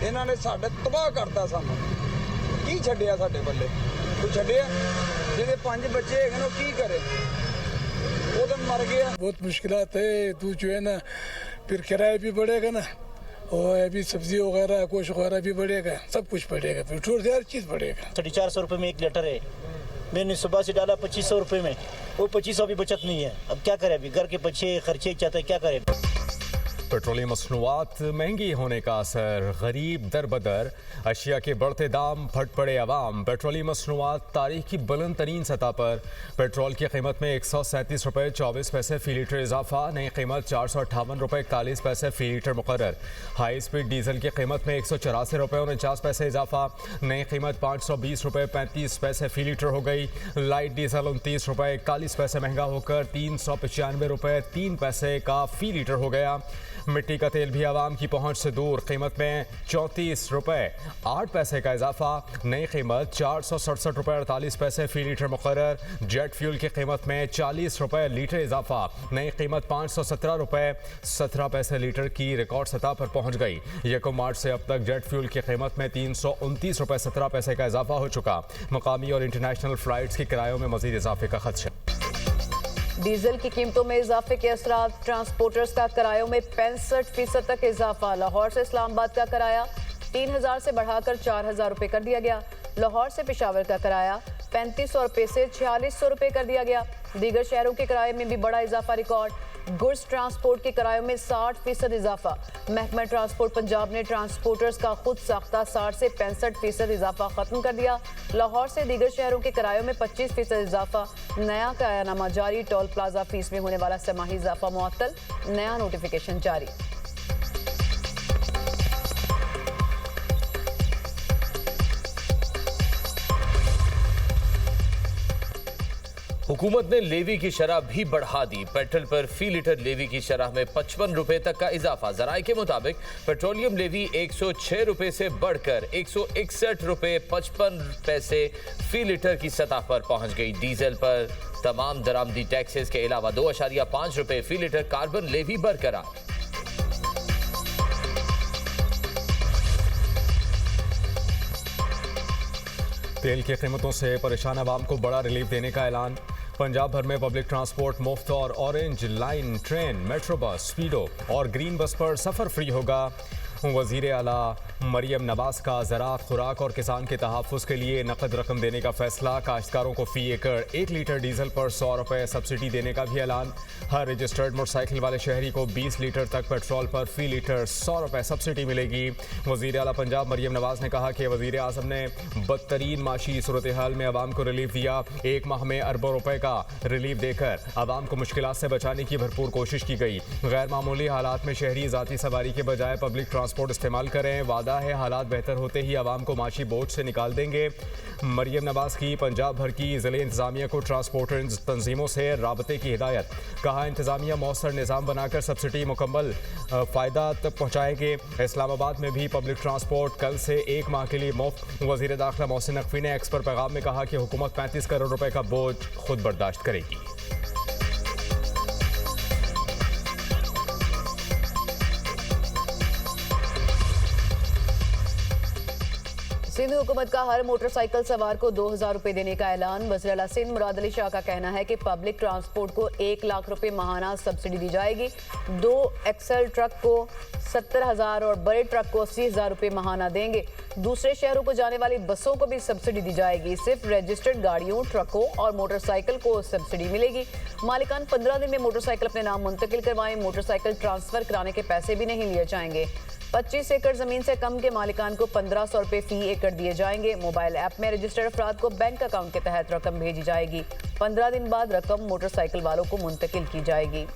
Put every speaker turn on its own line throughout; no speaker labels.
ਇਹਨਾਂ ਨੇ ਸਾਡੇ ਤਬਾਹ ਕਰਤਾ ਸਾਨੂੰ। ਕੀ ਛੱਡਿਆ ਸਾਡੇ ਬੱਲੇ? ਕੋਈ ਛੱਡਿਆ? ਜਿਹਦੇ 5 ਬੱਚੇ ਹੈਗੇ ਨੇ ਉਹ ਕੀ ਕਰੇ? वो तो मर गया।
बहुत मुश्किलात है। तू जो है ना फिर किराया भी बढ़ेगा ना, और अभी सब्जी वगैरह कुछ वगैरह भी बढ़ेगा, सब कुछ बढ़ेगा, पेट्रोल से हर चीज़ बढ़ेगा।
450 रुपये में 1 लीटर है। मैंने सुबह से डाला 2500 रुपये में, वो 2500 भी बचत नहीं है। अब क्या करें? अभी घर के बच्चे खर्चे चाहते हैं, क्या करें?
पेट्रोलियम मसनूआत महंगी होने का असर, गरीब दर बदर, अशिया के बढ़ते दाम, फट पड़े अवाम। पेट्रोलियम मसनूआत तारीख की बुलंद तरीन सतह पर। पेट्रोल की कीमत में 137 रुपये 24 पैसे फ़ी लीटर इजाफा, नई कीमत 458 रुपये 41 पैसे फ़ी लीटर मुकर्रर। हाई स्पीड डीजल की कीमत में 184 रुपये 49 पैसे इजाफा, नई कीमत 520 रुपये 35 पैसे फ़ी लीटर हो गई। लाइट डीजल 29 रुपये 41 पैसे महंगा होकर 395 रुपये 3 पैसे का फ़ी लीटर हो गया। मिट्टी का तेल भी आवाम की पहुंच से दूर, कीमत में 34 रुपये 8 पैसे का इजाफा, नई कीमत 467 रुपये 48 पैसे फ़ी लीटर मुकर्रर। जेट फ्यूल की कीमत में 40 रुपये लीटर इजाफा, नई कीमत 517 रुपये 17 पैसे लीटर की रिकॉर्ड सतह पर पहुंच गई। 1 मार्च से अब तक जेट फ्यूल की कीमत में 329 रुपये 17 पैसे का इजाफा हो चुका। मकामी और इंटरनेशनल फ़्लाइट्स के किरायों में मज़ीद इजाफे का खदशा।
डीजल की कीमतों में इजाफे के असरात, ट्रांसपोर्टर्स का किरायों में 65% तक इजाफा। लाहौर से इस्लामाबाद का किराया 3000 से बढ़ाकर 4000 रुपये कर दिया गया। लाहौर से पेशावर का किराया 3500 रुपये से 4600 रुपये कर दिया गया। दीगर शहरों के किराए में भी बड़ा इजाफा रिकॉर्ड। गुड्स ट्रांसपोर्ट के किरायों में 60% इजाफा। महकमा ट्रांसपोर्ट पंजाब ने ट्रांसपोर्टर्स का खुद साख्ता 60 से 65% इजाफा खत्म कर दिया। लाहौर से दीगर शहरों के किरायों में 25% इजाफा। नया किरायानामा जारी, टोल प्लाजा फीस में होने वाला समाही इजाफा मुअत्तल, नया नोटिफिकेशन जारी।
हुकूमत ने लेवी की शरह भी बढ़ा दी। पेट्रोल पर फी लीटर लेवी की शरह में 55 रुपए तक का इजाफा। जराये के मुताबिक पेट्रोलियम लेवी 106 रुपए से बढ़कर 161 रुपए 55 पैसे फी लीटर की सतह पर पहुंच गई। डीजल पर तमाम दरामदी टैक्सेस के अलावा 2.5 रुपए फी लीटर कार्बन लेवी बरकरार।
तेल की कीमतों से परेशान अवाम को बड़ा रिलीफ देने का ऐलान। पंजाब भर में पब्लिक ट्रांसपोर्ट मुफ्त और orange line, train, metro bus, स्पीडो और ग्रीन बस पर सफ़र फ्री होगा। वज़ीर आला मरियम नवाज का ज़राअत, खुराक और किसान के तहफ़्फ़ुज़ के लिए नकद रकम देने का फैसला। काश्तकारों को फ़ी एकड़ 1 लीटर डीजल पर 100 रुपये सब्सिडी देने का भी ऐलान। हर रजिस्टर्ड मोटरसाइकिल वाले शहरी को 20 लीटर तक पेट्रोल पर फ़ी लीटर 100 रुपये सब्सिडी मिलेगी। वज़ीर आला पंजाब मरियम नवाज ने कहा कि वज़ीर आज़म ने बदतरीन माशी सूरत हाल में आवाम को रिलीफ दिया। 1 माह में अरबों रुपए का रिलीफ देकर आवाम को मुश्किलात से बचाने की भरपूर कोशिश की गई। गैर मामूली हालात में शहरी ज़ाती सवारी के बजाय पब्लिक ट्रांसपोर्ट इस्तेमाल करें। वादा है हालात बेहतर होते ही आवाम को माशी बोझ से निकाल देंगे। मरियम नवाज की पंजाब भर की ज़िले इंतज़ामिया को ट्रांसपोर्टर तंजीमों से राबते की हिदायत। कहा इंतज़ामिया मौसर निज़ाम बनाकर सब्सिडी मुकम्मल फ़ायदा तक पहुँचाएंगे। इस्लामाबाद में भी पब्लिक ट्रांसपोर्ट कल से 1 माह के लिए मुफ्त। वज़ीर दाखिला मोहसिन नकवी ने एक्स पर पैगाम में कहा कि हुकूमत 35 करोड़ रुपए का बोझ खुद बर्दाश्त करेगी।
सिंध हुकूमत का हर मोटरसाइकिल सवार को 2000 रुपए देने का ऐलान। वज़ीर आला सिंध मुराद अली शाह का कहना है कि पब्लिक ट्रांसपोर्ट को 1 लाख रुपए माहाना सब्सिडी दी जाएगी। 2 एक्सल ट्रक को 70,000 और बड़े ट्रक को 80,000 रुपए माहाना देंगे। दूसरे शहरों को जाने वाली बसों को भी सब्सिडी दी जाएगी। सिर्फ रजिस्टर्ड गाड़ियों, ट्रकों और मोटरसाइकिल को सब्सिडी मिलेगी। मालिकान 15 दिन में मोटरसाइकिल अपने नाम मुंतकिल करवाएं। मोटरसाइकिल ट्रांसफर कराने के पैसे भी नहीं लिए जाएंगे। 25 एकड़ जमीन से कम के मालिकान को 1500 रुपए फी एकड़ दिए जाएंगे। मोबाइल ऐप में रजिस्टर्ड अफराद को बैंक अकाउंट के तहत रकम भेजी जाएगी। 15 दिन बाद रकम मोटरसाइकिल वालों को मुंतकिल की जाएगी।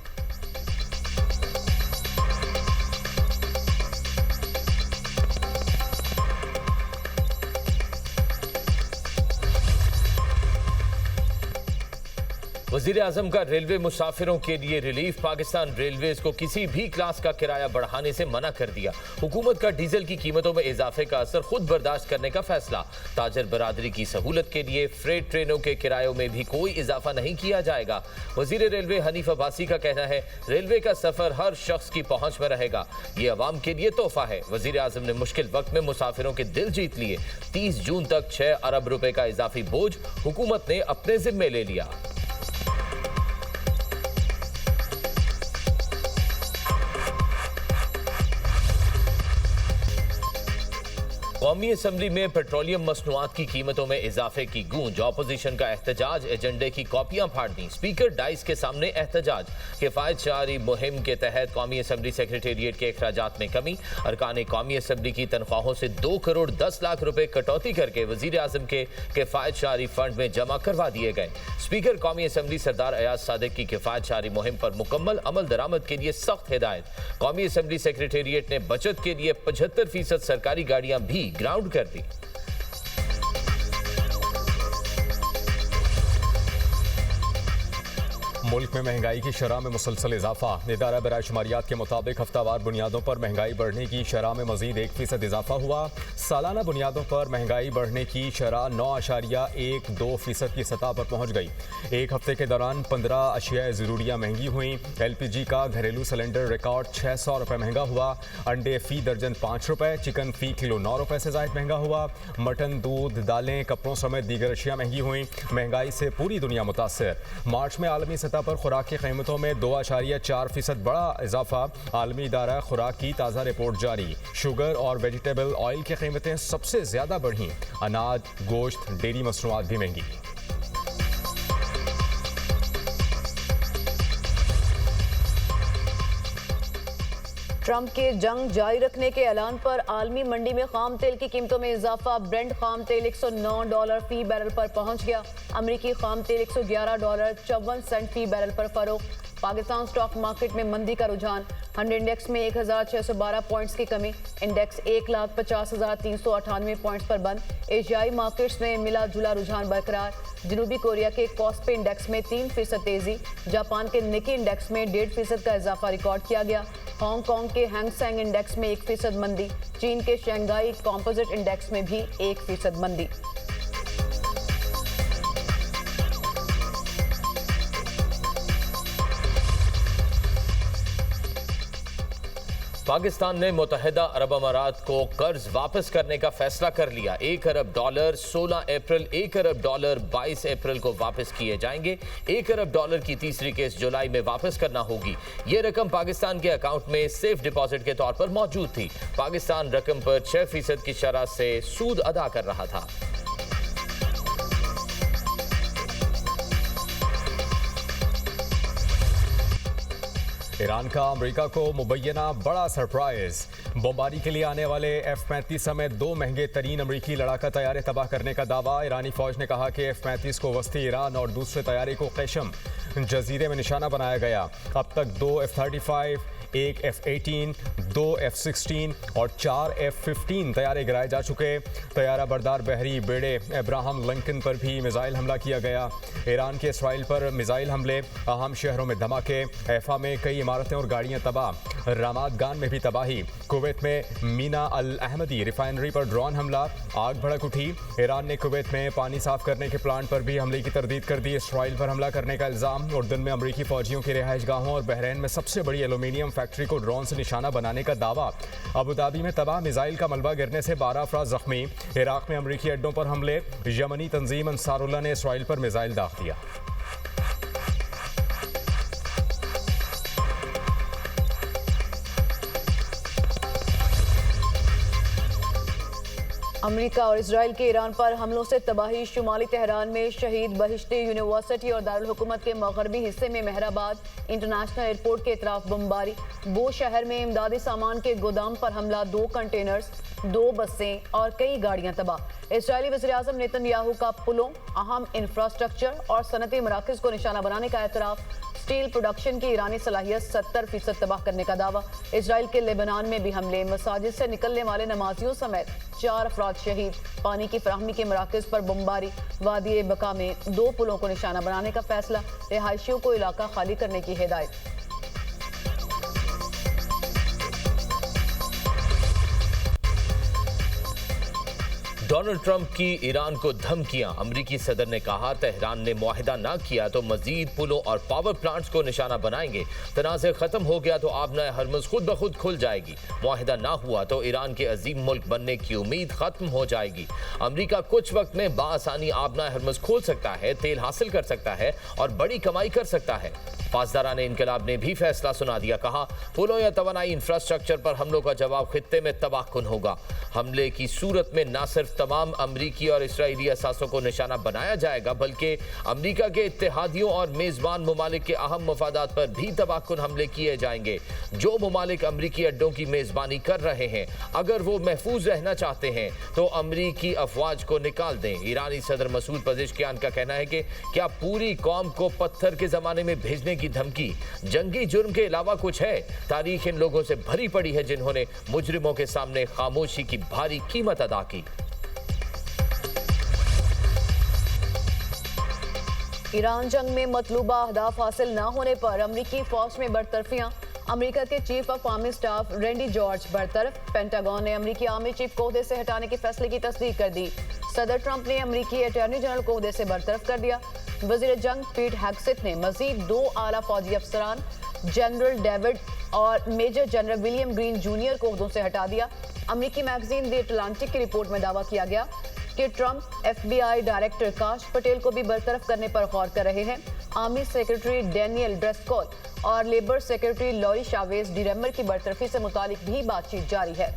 वजीर आजम का रेलवे मुसाफिरों के लिए रिलीफ। पाकिस्तान रेलवेज को किसी भी क्लास का किराया बढ़ाने से मना कर दिया। हुकूमत का डीजल की कीमतों में इजाफे का असर खुद बर्दाश्त करने का फैसला। ताजर बरादरी की सहूलत के लिए फ्रेट ट्रेनों के किरायों में भी कोई इजाफा नहीं किया जाएगा। वजीर रेलवे हनीफ अब्बासी का कहना है रेलवे का सफर हर शख्स की पहुंच में रहेगा। ये अवाम के लिए तोहफा है। वजीर आजम ने मुश्किल वक्त में मुसाफिरों के दिल जीत लिए। 30 जून तक 6 अरब रुपए का इजाफी बोझ हुकूमत ने अपने जिम्मे ले लिया। कौमी असम्बली में पेट्रोलियम मसनूआत की कीमतों में इजाफे की गूंज। ऑपोजिशन का एहतजाज, एजेंडे की कॉपियां फाड़ दी। स्पीकर डाइस के सामने एहतजाज। किफायत शहरी मुहिम के तहत कौमी असम्बली सेक्रेटेरिएट के अखराजात में कमी। अरकान कौमी असम्बली की तनख्वाहों से 2 करोड़ 10 लाख रुपए कटौती करके वजीर आजम के किफायत शहरी फंड में जमा करवा दिए गए। स्पीकर कौमी असम्बली सरदार अयाज सादिक की किफायत शहरी मुहिम पर मुकम्मल अमल दरामद के लिए सख्त हिदायत। कौमी असम्बली सेक्रेटेरिएट ने बचत के लिए 75% सरकारी गाड़ियां भी ग्राउंड कर दी।
मुल्क में महंगाई की शरह में मुसलसल इजाफा। इदारा बराए शुमारियात के मुताबिक हफ्तावार बुनियादों पर महंगाई बढ़ने की शरह में मजीद 1% इजाफा हुआ। सालाना बुनियादों पर महंगाई बढ़ने की शरह 9.12% की सतह पर पहुंच गई। एक हफ्ते के दौरान 15 अशिया ज़रूरियाँ महंगी हुई। LPG का घरेलू सिलेंडर रिकॉर्ड 600 रुपये महंगा हुआ। अंडे फी दर्जन 5 रुपये, चिकन फी किलो 9 रुपये से ज़ायद महंगा हुआ। मटन, दूध, दालें, कपड़ों समेत दीगर अशिया महंगी हुई। महंगाई से पूरी दुनिया मुतासर। मार्च में आलमी सतह पर खुराक की कीमतों में 2.4% बड़ा इजाफा। आलमी इदारा खुराक की ताज़ा रिपोर्ट जारी। शुगर और वेजिटेबल ऑयल की कीमतें सबसे ज्यादा बढ़ी। अनाज, गोश्त, डेयरी मसनूआत भी महंगी।
ट्रंप के जंग जारी रखने के ऐलान पर आलमी मंडी में खाम तेल की कीमतों में इजाफा। ब्रेंट खाम तेल $109 फी बैरल पर पहुंच गया। अमरीकी खाम तेल $111.54 फी बैरल पर फरोख्त। पाकिस्तान स्टॉक मार्केट में मंदी का रुझान। 100 इंडेक्स में 1612 पॉइंट्स की कमी। इंडेक्स 1,50,398 पॉइंट्स पर बंद। एशियाई मार्केट्स में मिला जुला रुझान बरकरार। जनूबी कोरिया के कॉस्पे इंडेक्स में 3% तेजी। जापान के निकी इंडेक्स में 1.5% का इजाफा रिकॉर्ड किया गया। हांगकांग के हैंग सेंग इंडेक्स में 1% मंदी। चीन के शंघाई कॉम्पोजिट इंडेक्स में भी 1% मंदी।
पाकिस्तान ने मुत्तहिदा अरब अमारात को कर्ज वापस करने का फैसला कर लिया। $1 अरब 16 अप्रैल, $1 अरब 22 अप्रैल को वापस किए जाएंगे। $1 अरब की तीसरी किस्त जुलाई में वापस करना होगी। ये रकम पाकिस्तान के अकाउंट में सेफ डिपॉजिट के तौर पर मौजूद थी। पाकिस्तान रकम पर 6% की शरह से सूद अदा कर रहा था।
ईरान का अमेरिका को मुबैना बड़ा सरप्राइज। बमबारी के लिए आने वाले F-35 समेत 2 महंगे तरीन अमरीकी लड़ाका तैयारे तबाह करने का दावा। ईरानी फौज ने कहा कि F-35 को वस्ती ईरान और दूसरे तैयारे को कैशम जजीरे में निशाना बनाया गया। अब तक 2 F-35, 1 F-18, 2 F-16 और 4 F-15 तैयारे गिराए जा चुके। तैयारा बरदार बहरी बेड़े अब्राहम लिंकन पर भी मिसाइल हमला किया गया। ईरान के इसराइल पर मिसाइल हमले, अहम शहरों में धमाके। हैफा में कई इमारतें और गाड़ियां तबाह। रामात गान में भी तबाही। कुवैत में मीना अल अहमदी रिफाइनरी पर ड्रोन हमला, आग भड़क उठी। ईरान ने कुवैत में पानी साफ करने के प्लांट पर भी हमले की तरदीद कर दी। इसराइल पर हमला करने का इल्जाम। उर्दन में अमरीकी फौजियों की रिहाइश गाहों और बहरीन में सबसे बड़ी एल्यूमिनियम फैक्ट्री को ड्रोन से निशाना बनाने का दावा। अबू धाबी में तबाह मिसाइल का मलबा गिरने से 12 अफराद जख्मी। इराक में अमरीकी अड्डों पर हमले। यमनी तंजीम अंसारुल्लाह ने इसराइल पर मिसाइल दाग दिया।
अमेरिका और इजराइल के ईरान पर हमलों से तबाही। शुमाली तेहरान में शहीद बहिश्ती यूनिवर्सिटी और दारुल हुकूमत के मगरबी हिस्से में मेहराबाद इंटरनेशनल एयरपोर्ट के इतराफ बमबारी। बो शहर में इमदादी सामान के गोदाम पर हमला। 2 कंटेनर्स, 2 बसें और कई गाड़ियां तबाह। इजरायली वज़ीर-ए-आज़म नेतन्याहू का पुलों, अहम इंफ्रास्ट्रक्चर और सनती मराकज़ को निशाना बनाने का एतराफ़। स्टील प्रोडक्शन की ईरानी सलाहियत 70% तबाह करने का दावा। इजराइल के लेबनान में भी हमले, मसाजिद से निकलने वाले नमाजियों समेत 4 अफराद शहीद। पानी की फराहमी के मराकज पर बमबारी। वादी बका में 2 पुलों को निशाना बनाने का फैसला। रिहायशियों को इलाका खाली करने की हिदायत।
डोनाल्ड ट्रंप की ईरान को धमकियां। अमरीकी सदर ने कहा तेहरान ने मुआहिदा ना किया तो मजीद पुलों और पावर प्लांट्स को निशाना बनाएंगे। तनाज़े खत्म हो गया तो आबनाए हरमुज़ खुद ब खुद खुल जाएगी। मुआहिदा ना हुआ तो ईरान के अजीम मुल्क बनने की उम्मीद खत्म हो जाएगी। अमरीका कुछ वक्त में बाआसानी आबनाए हरमुज़ खोल सकता है, तेल हासिल कर सकता है और बड़ी कमाई कर सकता है। पासदारान इनकलाब ने भी फैसला सुना दिया। कहा पुलों या तवानाई इंफ्रास्ट्रक्चर पर हमलों का जवाब खित्ते में तबाहकुन होगा। हमले की सूरत में न सिर्फ तमाम अमरीकी और इसराइली असासों को निशाना बनाया जाएगा बल्कि अमरीका के इत्तेहादियों और मेजबान ममालिक के अहम मफादात पर भी तबाहकुन हमले किए जाएंगे। जो ममालिक अमरीकी अड्डों की मेजबानी कर रहे हैं अगर वो महफूज रहना चाहते हैं तो अमरीकी अफवाज को निकाल दें। ईरानी सदर मसूद पज़ेश्कियान का कहना है कि क्या पूरी कौम को पत्थर के जमाने में भेजने की धमकी जंगी जुर्म के अलावा कुछ है? तारीख इन लोगों से भरी पड़ी है जिन्होंने मुजरिमों के सामने खामोशी की भारी कीमत अदा की।
ईरान जंग में मतलूबा अहदाफ हासिल न होने पर अमरीकी फौज में बरतरफियां। अमेरिका के chief of army staff Randy George बरतरफ। पेंटागन ने अमरीकी आर्मी चीफ को ओहदे से हटाने के फैसले की तस्दीक कर दी। सदर ट्रंप ने अमरीकी अटॉर्नी जनरल को ओहदे से बरतरफ कर दिया। वजीर जंग पीट हेग्सेथ ने मजीद 2 आला फौजी अफसरान जनरल डेविड और major general William Green junior को ओहदों से हटा दिया। अमरीकी मैगजीन द अटलांटिक की रिपोर्ट में दावा किया गया कि ट्रंप FBI डायरेक्टर काश पटेल को भी बरतरफ करने पर गौर कर रहे हैं। आर्मी सेक्रेटरी डैनियल ड्रेस्कॉल और लेबर सेक्रेटरी लॉरी शावेज डिरेमर की बरतरफी से मुतालिक भी बातचीत जारी है।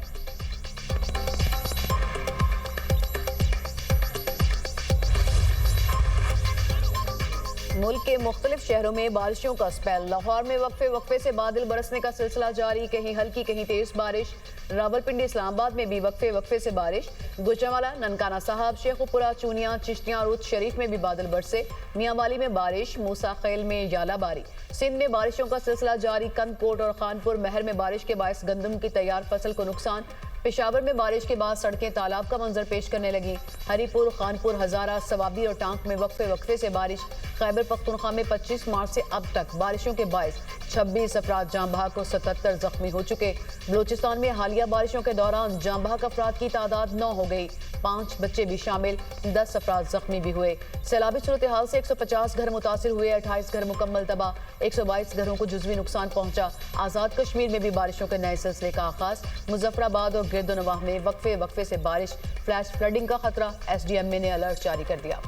मुल्क के मुख्तलिफ शहरों में बारिशों का स्पेल। लाहौर में वक्फे से बादल बरसने का सिलसिला जारी, कहीं हल्की कहीं तेज बारिश। रावलपिंडी इस्लामाबाद में भी वक्फे से बारिश। गुजरांवाला, ननकाना साहब, शेखुपुरा, चूनिया, चिश्तियां, रुत शरीफ में भी बादल बरसे। मियांवाली में बारिश, मूसा खेल में यालाबारी। सिंध में बारिशों का सिलसिला जारी। कंदकोट और खानपुर महर में बारिश के बायस गंदम की तैयार फसल को नुकसान। पेशावर में बारिश के बाद सड़कें तालाब का मंजर पेश करने लगी। हरीपुर, खानपुर, हजारा, सवाबी और टांक में वक्फे से बारिश। खैबर पख्तूनख्वा में 25 मार्च से अब तक बारिशों के बायस 26 अफराद जाँ बहक और 77 जख्मी हो चुके। बलोचिस्तान में हालिया बारिशों के दौरान जाँ बहक अफराद की तादाद 9 हो गई। 5 बच्चे भी शामिल, 10 अफराद जख्मी भी हुए। सैलाबी सूरत हाल से 150 घर मुतासिर हुए, 28 घर मुकम्मल तबाह, 122 घरों को जुज़वी नुकसान पहुंचा। आज़ाद कश्मीर में भी बारिशों के नए सिलसिले का आगाज। मुजफ्फराबाद और गिरदोनवाह में वक्फे से बारिश। फ्लैश फ्लडिंग का खतरा, SDMA ने अलर्ट जारी कर दिया।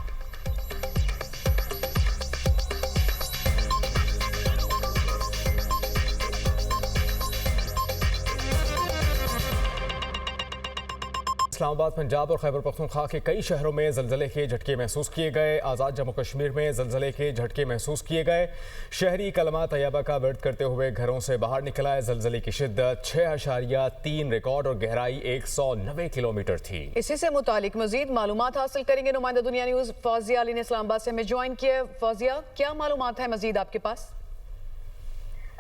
इस्लामाबाद, पंजाब और खैबर पख्तूनख्वा के कई शहरों में ज़लज़ले के झटके महसूस किए गए। आज़ाद जम्मू कश्मीर में ज़लज़ले के झटके महसूस किए गए। शहरी कलमा तैयबा का व्रत करते हुए घरों से बाहर निकला है। ज़लज़ले की शिद्दत 6.3 रिकॉर्ड और गहराई 190 किलोमीटर थी।
इसी से मुतालिक मजीद मालूमात हासिल करेंगे। नुमाइंदा दुनिया न्यूज़ फौजिया अली ने इस्लामाबाद से हमें ज्वाइन किया। फौजिया, क्या मालूमात है मजीद आपके पास?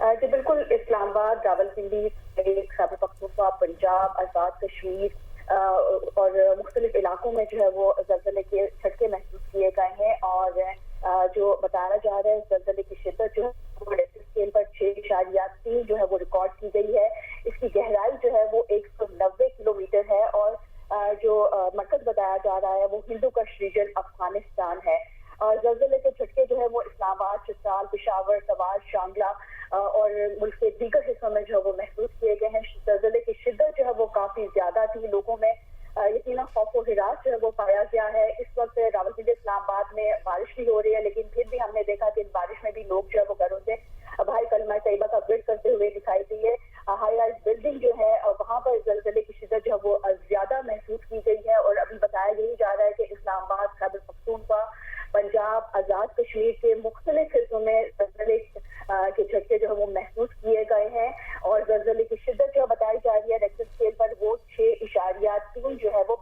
जी बिल्कुल, इस्लामाबाद, रावलपिंडी, खैबर पख्तूनख्वा, पंजाब, आज़ाद कश्मीर और मुख्तलिफ इलाकों में जो है वो ज़लज़ले के झटके महसूस किए गए हैं। और जो बताया जा रहा है ज़लज़ले की शिद्दत जो है वो रिक्टर स्केल पर 6.3 जो है वो रिकॉर्ड की गई है। इसकी गहराई जो है वो 190 किलोमीटर है और जो मरकज बताया जा रहा है वो हिंदू कश रीजन अफगानिस्तान है। और ज़लज़ले के झटके जो है वो इस्लामाबाद, चित्राल, पेशावर, सवार, शांगला और मुल्क के दीगर हिस्सों में जो है वो महसूस किए गए हैं। ज़लज़ले की शिद्दत जो है वो काफी ज्यादा थी। लोगों में यकीनन खौफ और हिरास जो है वो पाया गया है। इस वक्त रावलपिंडी, इस्लामाबाद में बारिश भी हो रही है, लेकिन फिर भी हमने देखा कि इस बारिश में भी लोग जो है वो घरों से भाई कलमा तैयबा का व्रत करते हुए दिखाई दिए। हाई राइज बिल्डिंग जो है वहाँ पर ज़लज़ले की शिद्दत जो है वो ज्यादा महसूस की गई है। और अभी बताया यही जा रहा है कि इस्लामाबाद, खैबर पख्तूनख्वा, पंजाब, आज़ाद कश्मीर के मुख्तलिफ हिस्सों में ज़लज़ले के झटके जो है वो महसूस किए गए हैं। और ज़लज़ले की शिद्दत जो बताई जा रही है रिक्टर स्केल पर वो 6.3 जो है वो